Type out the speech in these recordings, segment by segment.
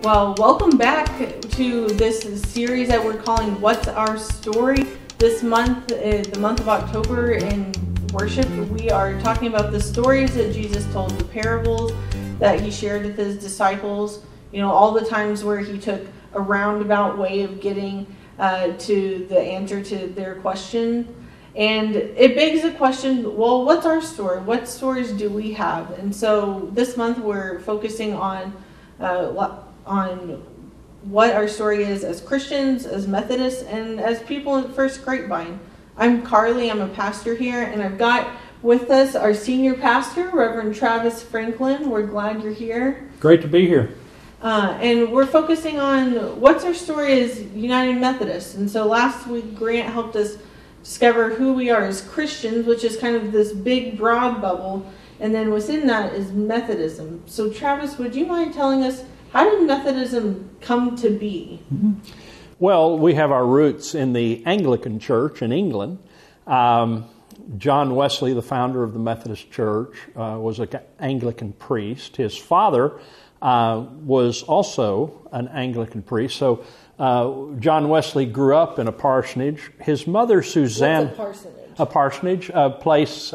Well, welcome back to this series that we're calling What's Our Story? This month, the month of October in worship, we are talking about the stories that Jesus told, the parables that he shared with his disciples, all the times where he took a roundabout way of getting to the answer to their question. And it begs the question, well, what's our story? What stories do we have? And so this month we're focusing on what our story is as Christians, as Methodists, and as people at First Grapevine. I'm Carly, I'm a pastor here, and I've got with us our senior pastor, Reverend Travis Franklin. We're glad you're here. Great to be here. And we're focusing on what's our story as United Methodists. And so last week, Grant helped us discover who we are as Christians, which is kind of this big, broad bubble. And then within that is Methodism. So Travis, would you mind telling us, how did Methodism come to be? Well, we have our roots in the Anglican Church in England. John Wesley, the founder of the Methodist Church, was an Anglican priest. His father was also an Anglican priest. So John Wesley grew up in a parsonage. His mother, Suzanne... What's a parsonage? A parsonage,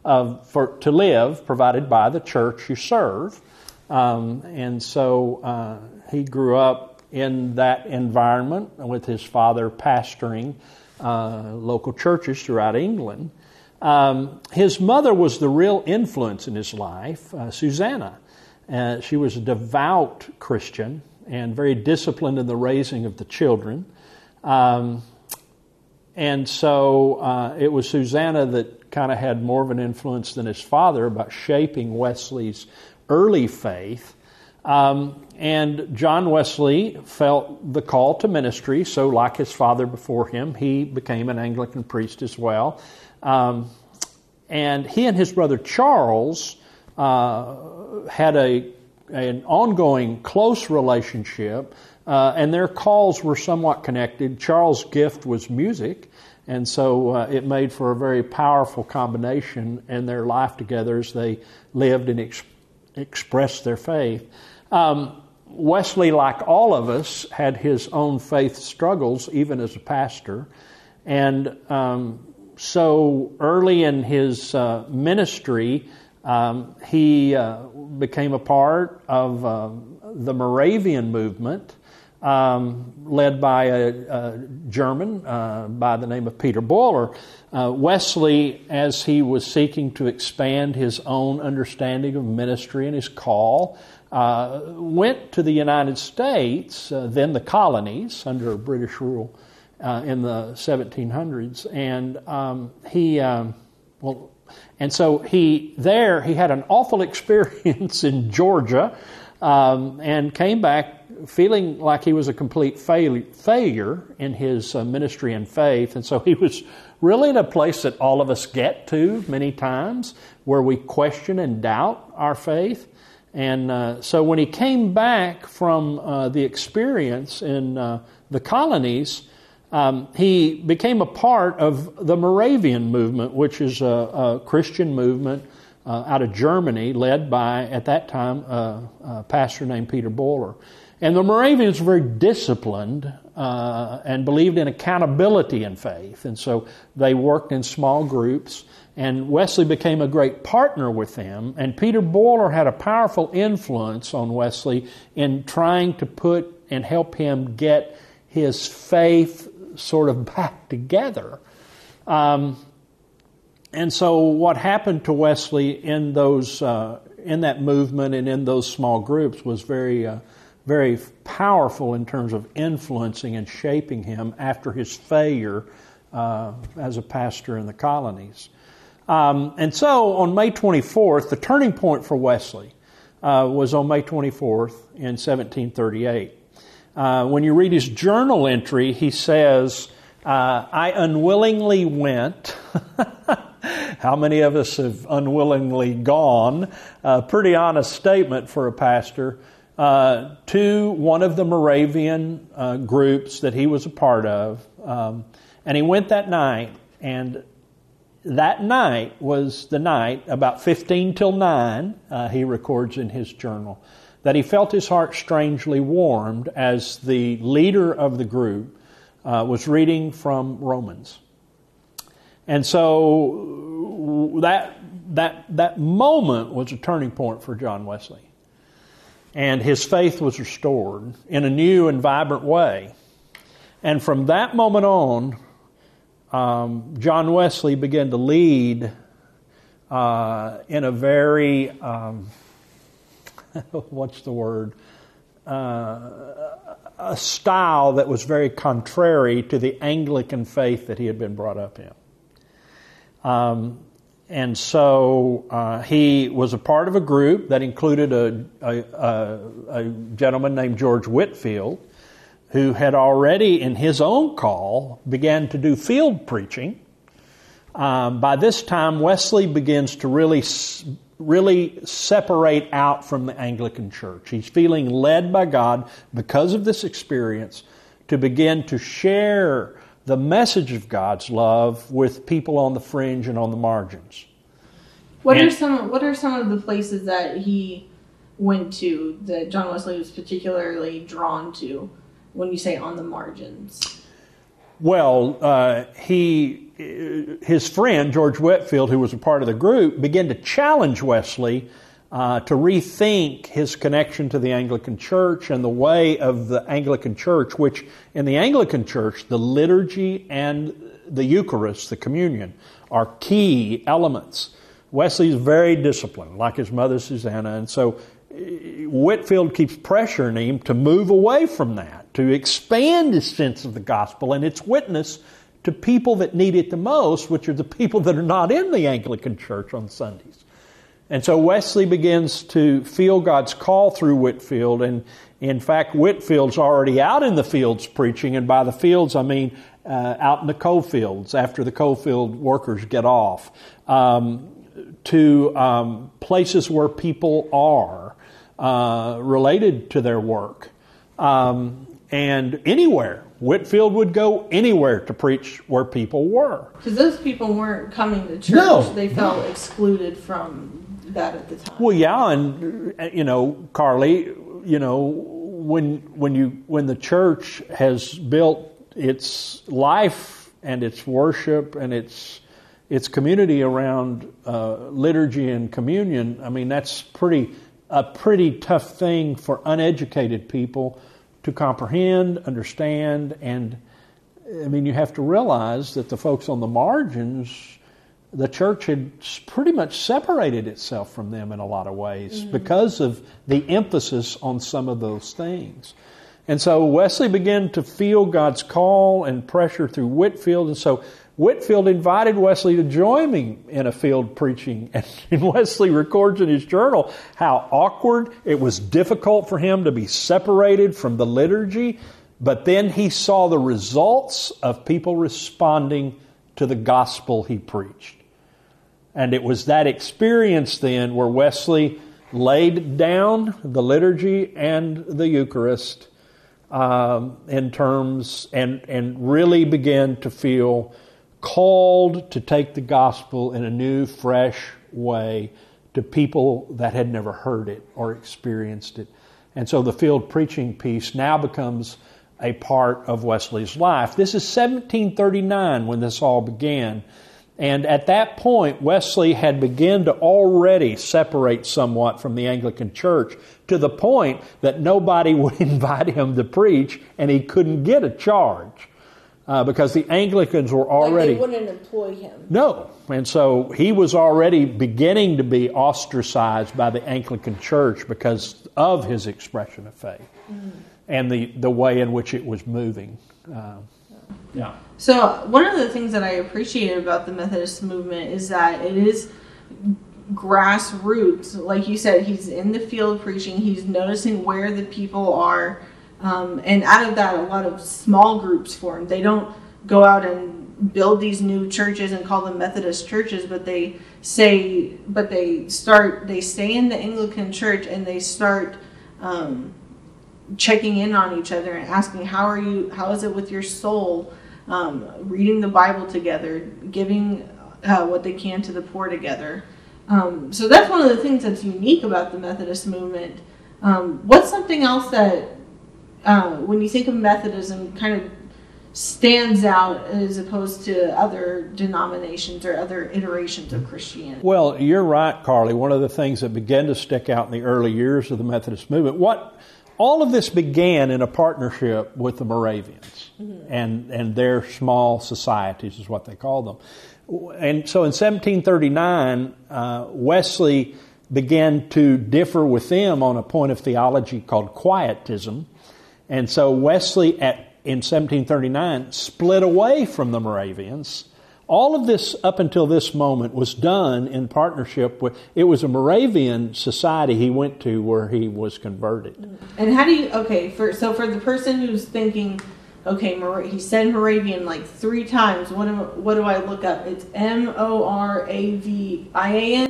a place to live provided by the church you serve. And so he grew up in that environment with his father pastoring local churches throughout England. His mother was the real influence in his life, Susanna. She was a devout Christian and very disciplined in the raising of the children. And so it was Susanna that kind of had more of an influence than his father about shaping Wesley's early faith. And John Wesley felt the call to ministry, so like his father before him, he became an Anglican priest as well. And he and his brother Charles had an ongoing close relationship, and their calls were somewhat connected. Charles' gift was music, and so it made for a very powerful combination in their life together as they lived and expressed their faith. Wesley, like all of us, had his own faith struggles, even as a pastor. And so early in his ministry, he became a part of the Moravian movement, led by a German by the name of Peter Boehler. Wesley, as he was seeking to expand his own understanding of ministry and his call, went to the United States, then the colonies, under British rule in the 1700s, and he had an awful experience in Georgia, and came back feeling like he was a complete failure in his ministry and faith. And so he was really in a place that all of us get to many times, where we question and doubt our faith. And so when he came back from the experience in the colonies, he became a part of the Moravian movement, which is a Christian movement out of Germany, led by, at that time, a pastor named Peter Boehler. And the Moravians were very disciplined and believed in accountability in faith. And so they worked in small groups. And Wesley became a great partner with them. And Peter Boehler had a powerful influence on Wesley in trying to put and help him get his faith sort of back together. And so what happened to Wesley in those in that movement and in those small groups was very powerful in terms of influencing and shaping him after his failure as a pastor in the colonies. And so on May 24th, the turning point for Wesley was on May 24th in 1738. When you read his journal entry, he says, I unwillingly went. How many of us have unwillingly gone? A pretty honest statement for a pastor. To one of the Moravian groups that he was a part of. And he went that night, and that night was the night, about 15 till 9, he records in his journal, that he felt his heart strangely warmed as the leader of the group was reading from Romans. And so that moment was a turning point for John Wesley. And his faith was restored in a new and vibrant way. And from that moment on, John Wesley began to lead in a very, what's the word? A style that was very contrary to the Anglican faith that he had been brought up in. And so he was a part of a group that included a gentleman named George Whitefield, who had already, in his own call, began to do field preaching. By this time, Wesley begins to really separate out from the Anglican Church. He's feeling led by God because of this experience to begin to share the message of God's love with people on the fringe and on the margins. What are some of the places that he went to that John Wesley was particularly drawn to when you say on the margins? Well, his friend, George Whitefield, who was a part of the group, began to challenge Wesley to rethink his connection to the Anglican Church and the way of the Anglican Church, which in the Anglican Church, the liturgy and the Eucharist, the communion, are key elements. Wesley is very disciplined, like his mother Susanna, and so Whitefield keeps pressuring him to move away from that, to expand his sense of the gospel and its witness to people that need it the most, which are the people that are not in the Anglican Church on Sundays. And so Wesley begins to feel God's call through Whitefield, and in fact, Whitefield's already out in the fields preaching, and by the fields I mean out in the coal fields after the coal field workers get off, to places where people are related to their work, and anywhere. Whitefield would go anywhere to preach where people were. Because those people weren't coming to church. No. They felt excluded from that at the time. Well, yeah, and Carly, when the church has built its life and its worship and its community around liturgy and communion, I mean, that's a pretty tough thing for uneducated people to comprehend, understand, and I mean, you have to realize that the folks on the margins, the church had pretty much separated itself from them in a lot of ways because of the emphasis on some of those things. And so Wesley began to feel God's call and pressure through Whitefield, and so Whitefield invited Wesley to join him in a field preaching. And Wesley records in his journal how awkward, it was difficult for him to be separated from the liturgy, but then he saw the results of people responding to the gospel he preached. And it was that experience then where Wesley laid down the liturgy and the Eucharist in terms and really began to feel called to take the gospel in a new, fresh way to people that had never heard it or experienced it. And so the field preaching piece now becomes a part of Wesley's life. This is 1739 when this all began. And at that point, Wesley had begun to already separate somewhat from the Anglican Church to the point that nobody would invite him to preach and he couldn't get a charge. Because the Anglicans were already... Like they wouldn't employ him. No. And so he was already beginning to be ostracized by the Anglican Church because of his expression of faith and the way in which it was moving. Yeah. So one of the things that I appreciate about the Methodist movement is that it is grassroots. Like you said, he's in the field preaching. He's noticing where the people are. And out of that, a lot of small groups form. They don't go out and build these new churches and call them Methodist churches, but they stay in the Anglican Church and they start checking in on each other and asking, how is it with your soul? Reading the Bible together, giving what they can to the poor together. So that's one of the things that's unique about the Methodist movement. What's something else that, when you think of Methodism, kind of stands out as opposed to other denominations or other iterations of Christianity? Well, you're right, Carly. One of the things that began to stick out in the early years of the Methodist movement, all of this began in a partnership with the Moravians and their small societies is what they called them. And so in 1739, Wesley began to differ with them on a point of theology called Quietism. And so Wesley in 1739 split away from the Moravians. All of this up until this moment was done in partnership with, it was a Moravian society he went to where he was converted. And how do you, for the person who's thinking, he said Moravian like 3 times, what do I look up? It's Moravian?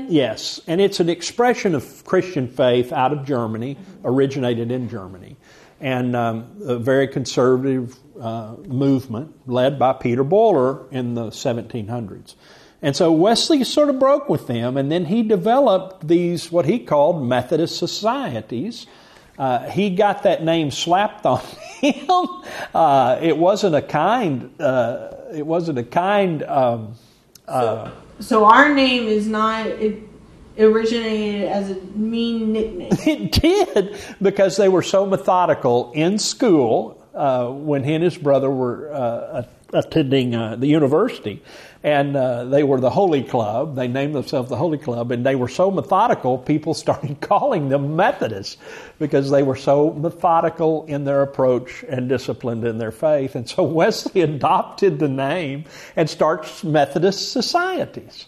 Yes, and it's an expression of Christian faith out of Germany, originated in Germany. And a very conservative movement led by Peter Boehler in the 1700s. And so Wesley sort of broke with them, and then he developed these, what he called Methodist societies. He got that name slapped on him. It wasn't a kind. So our name is not. It originated as a mean nickname. It did, because they were so methodical in school when he and his brother were attending the university. And they were the Holy Club. They named themselves the Holy Club. And they were so methodical, people started calling them Methodists because they were so methodical in their approach and disciplined in their faith. And so Wesley adopted the name and starts Methodist societies.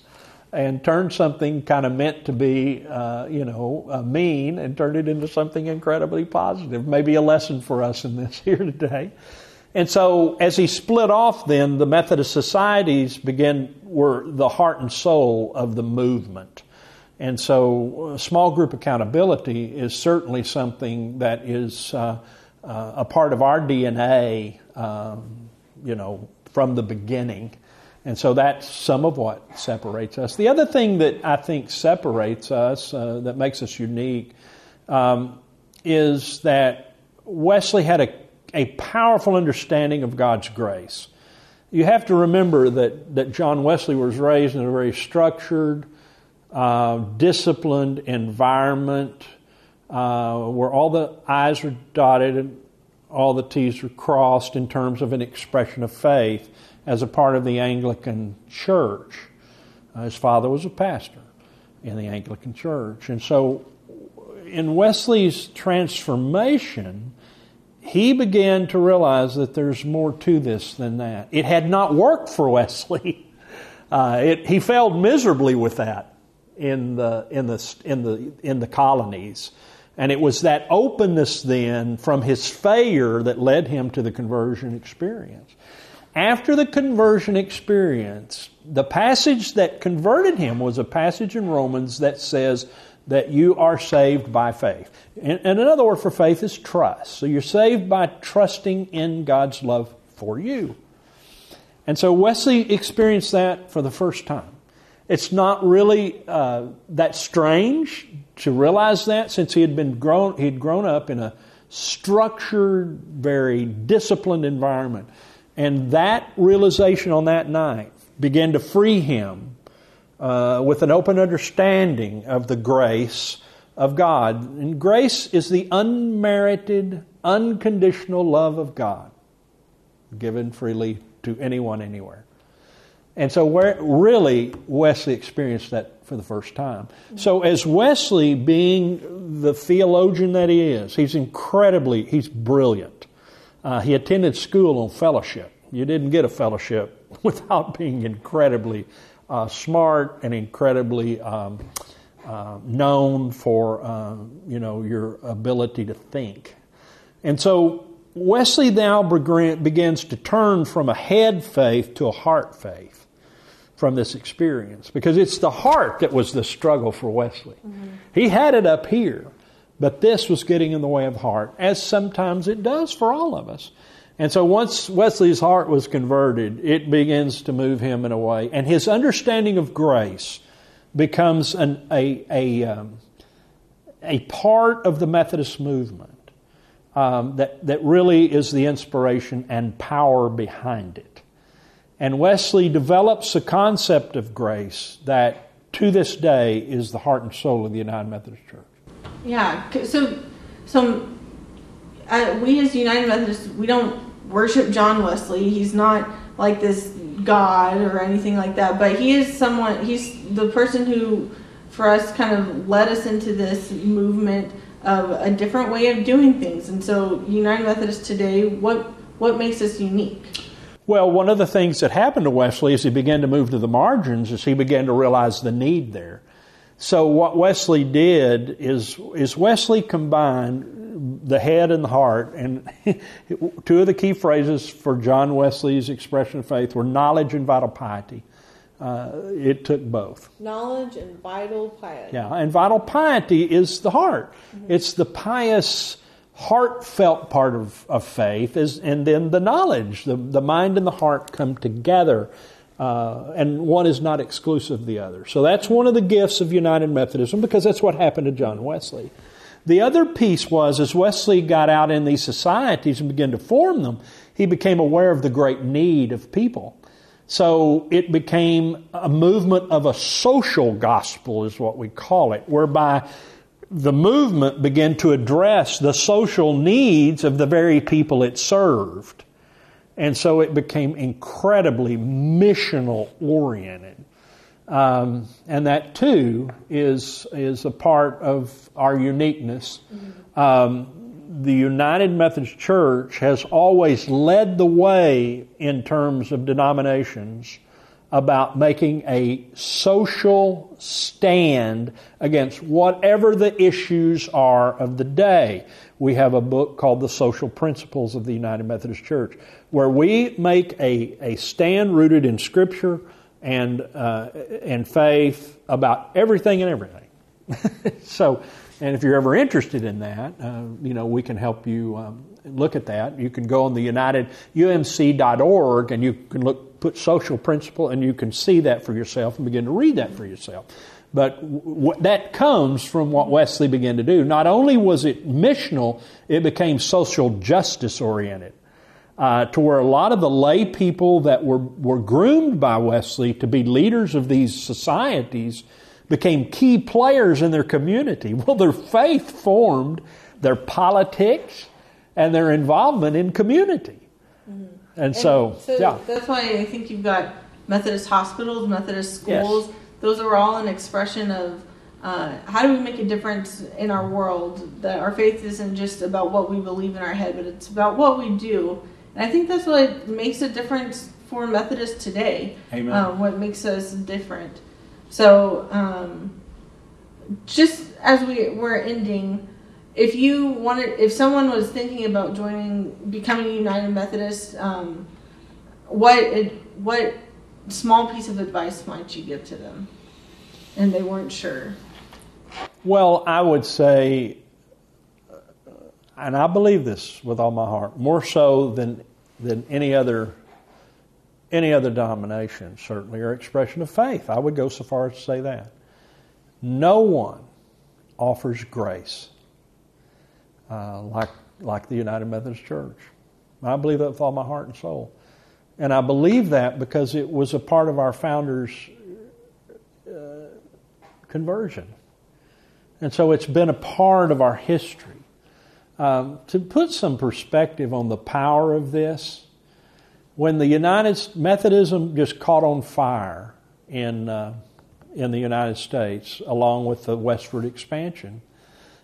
And turned something kind of meant to be, mean, and turned it into something incredibly positive. Maybe a lesson for us in this here today. And so, as he split off, then the Methodist societies were the heart and soul of the movement. And so, small group accountability is certainly something that is a part of our DNA, from the beginning. And so that's some of what separates us. The other thing that I think separates us, that makes us unique, is that Wesley had a powerful understanding of God's grace. You have to remember that John Wesley was raised in a very structured, disciplined environment where all the I's are dotted and all the T's are crossed in terms of an expression of faith as a part of the Anglican Church. His father was a pastor in the Anglican Church. And so in Wesley's transformation, he began to realize that there's more to this than that. It had not worked for Wesley. He failed miserably with that in the colonies. And it was that openness then from his failure that led him to the conversion experience. After the conversion experience, the passage that converted him was a passage in Romans that says that you are saved by faith. And another word for faith is trust. So you're saved by trusting in God's love for you. And so Wesley experienced that for the first time. It's not really that strange to realize that, since he'd grown up in a structured, very disciplined environment. And that realization on that night began to free him with an open understanding of the grace of God. And grace is the unmerited, unconditional love of God, given freely to anyone, anywhere. And so really Wesley experienced that for the first time. So as Wesley, being the theologian that he is, he's brilliant. He attended school on fellowship. You didn't get a fellowship without being incredibly smart and incredibly known for your ability to think. And so Wesley now begins to turn from a head faith to a heart faith from this experience, because it's the heart that was the struggle for Wesley. Mm-hmm. He had it up here, but this was getting in the way of heart, as sometimes it does for all of us. And so once Wesley's heart was converted, it begins to move him in a way, and his understanding of grace becomes a part of the Methodist movement that really is the inspiration and power behind it. And Wesley develops a concept of grace that to this day is the heart and soul of the United Methodist Church. Yeah, so we as United Methodists, we don't worship John Wesley. He's not like this God or anything like that, but he's the person who, for us, kind of led us into this movement of a different way of doing things. And so United Methodists today, what makes us unique? Well, one of the things that happened to Wesley as he began to move to the margins is he began to realize the need there. So what Wesley did is Wesley combined the head and the heart, and two of the key phrases for John Wesley's expression of faith were knowledge and vital piety. It took both. Knowledge and vital piety. Yeah, and vital piety is the heart. Mm-hmm. It's the pious, heartfelt part of faith, and then the knowledge. The mind and the heart come together, and one is not exclusive of the other. So that's one of the gifts of United Methodism, because that's what happened to John Wesley. The other piece was, as Wesley got out in these societies and began to form them, he became aware of the great need of people. So it became a movement of a social gospel, is what we call it, whereby the movement began to address the social needs of the very people it served. And so it became incredibly missional oriented. And that too is a part of our uniqueness. The United Methodist Church has always led the way in terms of denominations about making a social stand against whatever the issues are of the day. We have a book called The Social Principles of the United Methodist Church, where we make a stand rooted in Scripture and faith about everything and everything. So, and if you're ever interested in that, we can help you look at that. You can go on the UMC.org and you can put social principle, and you can see that for yourself and begin to read that for yourself. But that comes from what Wesley began to do. Not only was it missional, it became social justice oriented, to where a lot of the lay people that were groomed by Wesley to be leaders of these societies became key players in their community. Well, their faith formed their politics and their involvement in community. Mm-hmm. And so yeah. That's why I think you've got Methodist hospitals, Methodist schools. Yes. Those are all an expression of how do we make a difference in our world, that our faith isn't just about what we believe in our head, but it's about what we do. And I think that's what makes a difference for Methodists today. Amen. What makes us different. So just as we're ending, if someone was thinking about becoming a United Methodist, what small piece of advice might you give to them, and they weren't sure? Well, I would say, and I believe this with all my heart, more so than any other denomination, certainly, or expression of faith. I would go so far as to say that. No one offers grace like the United Methodist Church. I believe that with all my heart and soul. And I believe that because it was a part of our founders' conversion. And so it's been a part of our history. To put some perspective on the power of this, when the Methodism just caught on fire in the United States, along with the westward expansion.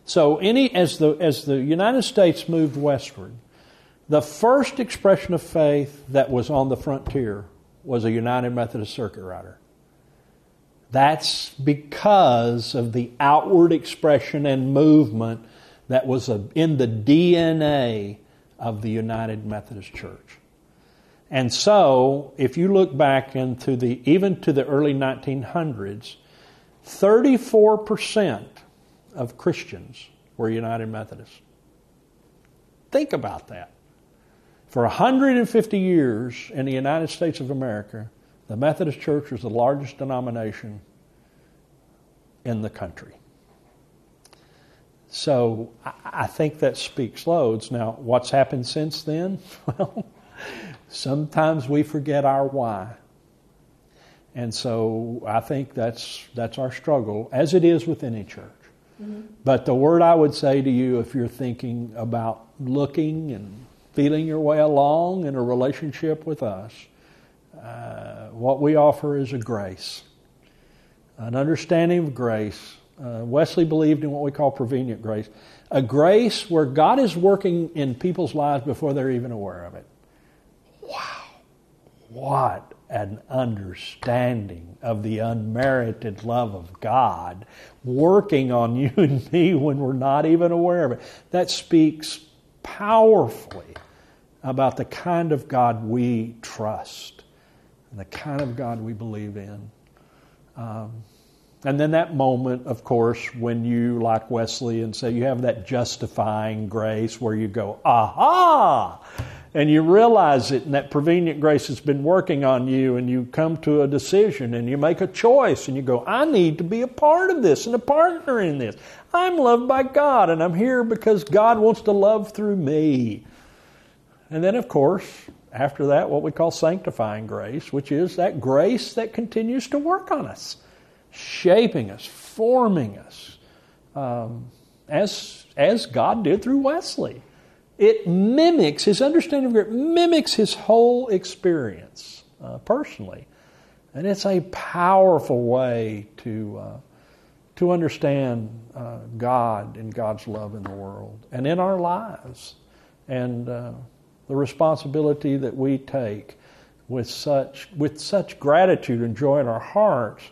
So as the United States moved westward, the first expression of faith that was on the frontier was a United Methodist circuit rider. That's because of the outward expression and movement that was in the DNA of the United Methodist Church. And so, if you look back even to the early 1900s, 34% of Christians were United Methodists. Think about that. For 150 years in the United States of America, the Methodist Church was the largest denomination in the country. So I think that speaks loads. Now, what's happened since then? Well, sometimes we forget our why. And so I think that's our struggle, as it is with any church. Mm-hmm. But the word I would say to you, if you're thinking about looking and feeling your way along in a relationship with us, what we offer is a grace, an understanding of grace. Wesley believed in what we call prevenient grace, a grace where God is working in people's lives before they're even aware of it. Wow, what an understanding of the unmerited love of God working on you and me when we're not even aware of it. That speaks powerfully about the kind of God we trust and the kind of God we believe in. And then that moment, of course, when you, like Wesley, and say you have that justifying grace where you go, aha! And you realize it, and that prevenient grace has been working on you, and you come to a decision, and you make a choice, and you go, I need to be a part of this and a partner in this. I'm loved by God, and I'm here because God wants to love through me. And then, of course, after that, what we call sanctifying grace, which is that grace that continues to work on us, shaping us, forming us, as God did through Wesley. It mimics, his understanding of grace mimics his whole experience personally. And it's a powerful way to understand God and God's love in the world and in our lives. And the responsibility that we take with such gratitude and joy in our hearts,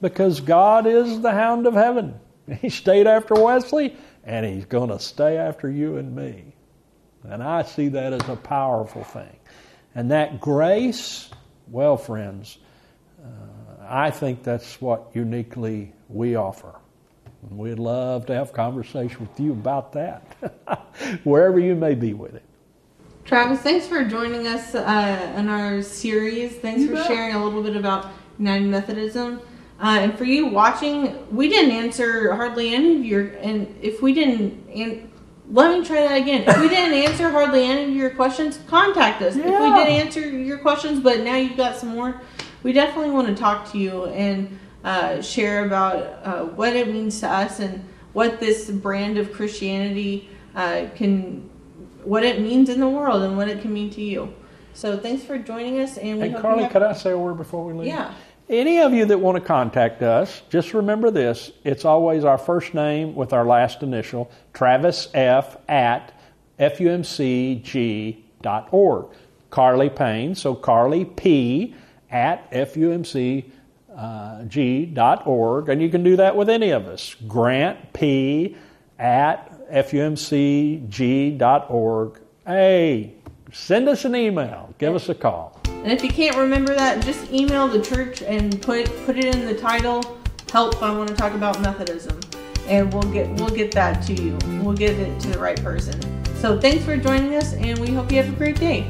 because God is the hound of heaven. He stayed after Wesley, and He's going to stay after you and me. And I see that as a powerful thing. And that grace, well, friends, I think that's what uniquely we offer. And we'd love to have a conversation with you about that, wherever you may be with it. Travis, thanks for joining us in our series. Thanks for sharing a little bit about United Methodism. And for you watching, we didn't answer hardly any of your, and if we didn't, let me try that again. If we didn't answer hardly any of your questions, contact us. Yeah. If we did answer your questions, but now you've got some more, we definitely want to talk to you and share about what it means to us and what this brand of Christianity what it means in the world and what it can mean to you. So thanks for joining us. And Carly, could I say a word before we leave? Yeah. Any of you that want to contact us, just remember this. It's always our first name with our last initial, travisf@fumcg.org. Carly Payne, so Carly P@fumcg.org. And you can do that with any of us. Grant P@fumcg.org. Hey, send us an email. Give us a call. And if you can't remember that, just email the church and put it in the title, Help, I Want to Talk About Methodism. And we'll get that to you. We'll get it to the right person. So thanks for joining us, and we hope you have a great day.